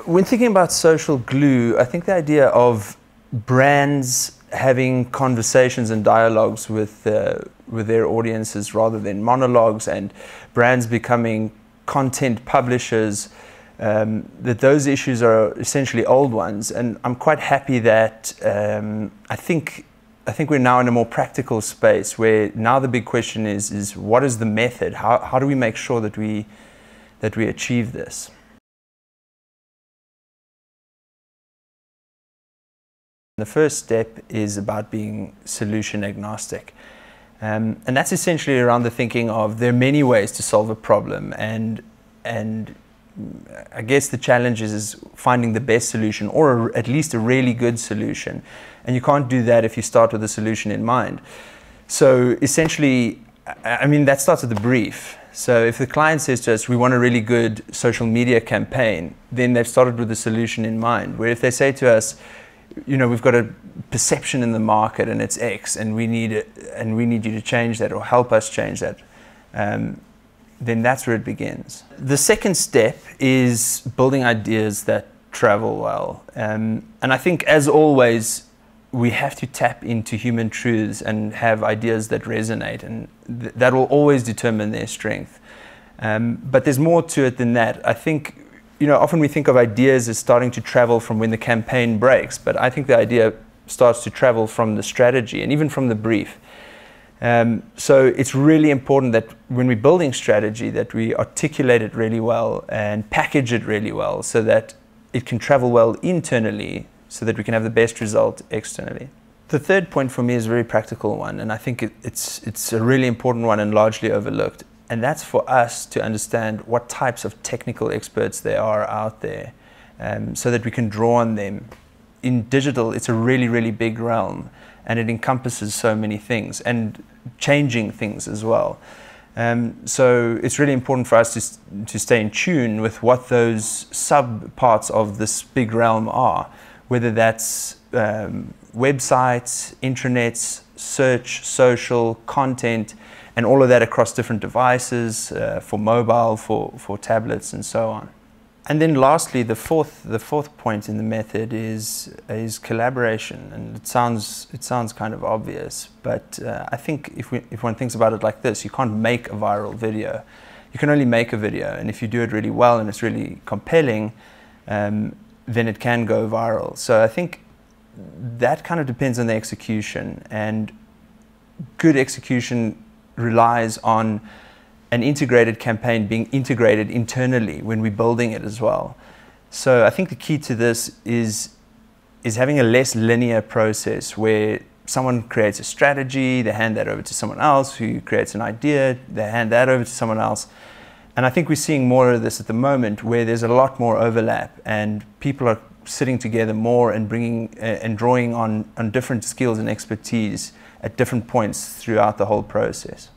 when thinking about social glue, I think the idea of brands having conversations and dialogues with their audiences rather than monologues, and brands becoming content publishers, that those issues are essentially old ones. And I'm quite happy that I think we're now in a more practical space where now the big question is what is the method? How do we make sure that we achieve this? The first step is about being solution agnostic. And that's essentially around the thinking of there are many ways to solve a problem, and I guess the challenge is finding the best solution, or at least a really good solution. And you can't do that if you start with a solution in mind. So essentially, I mean, that starts with the brief. So if the client says to us, we want a really good social media campaign, then they've started with the solution in mind. Where if they say to us, you know, we've got a perception in the market and it's X, and we need you to change that or help us change that, then that's where it begins. The second step is building ideas that travel well. And I think, as always, we have to tap into human truths and have ideas that resonate, and that will always determine their strength. But there's more to it than that. I think, you know, often we think of ideas as starting to travel from when the campaign breaks, but I think the idea starts to travel from the strategy and even from the brief. So it's really important that when we're building strategy, that we articulate it really well and package it really well so that it can travel well internally, so that we can have the best result externally. The third point for me is a very practical one, and I think it's a really important one and largely overlooked. And that's for us to understand what types of technical experts there are out there, so that we can draw on them. In digital, it's a really, really big realm, and it encompasses so many things and changing things as well. So it's really important for us to stay in tune with what those sub parts of this big realm are, whether that's websites, intranets, search, social, content, and all of that across different devices, for mobile, for tablets, and so on. And then lastly, the fourth point in the method is collaboration. And it sounds kind of obvious, but I think if one thinks about it like this, you can't make a viral video. You can only make a video, and if you do it really well and it's really compelling, then it can go viral. So I think that kind of depends on the execution, and good execution relies on an integrated campaign being integrated internally when we're building it as well. So I think the key to this is having a less linear process where someone creates a strategy, they hand that over to someone else who creates an idea, they hand that over to someone else. And I think we're seeing more of this at the moment, where there's a lot more overlap and people are sitting together more and bringing and drawing on different skills and expertise at different points throughout the whole process.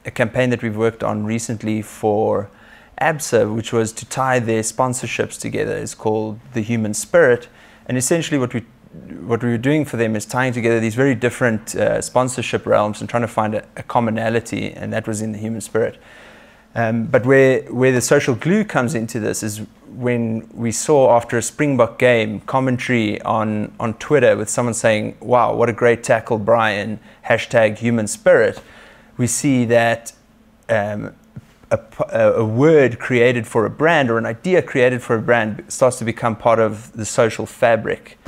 A campaign that we've worked on recently for ABSA, which was to tie their sponsorships together, is called The Human Spirit. And essentially what we were doing for them is tying together these very different sponsorship realms and trying to find a commonality, and that was in the human spirit. But where the social glue comes into this is when we saw, after a Springbok game, commentary on Twitter with someone saying, "Wow, what a great tackle, Brian, #human spirit." We see that a word created for a brand, or an idea created for a brand, starts to become part of the social fabric.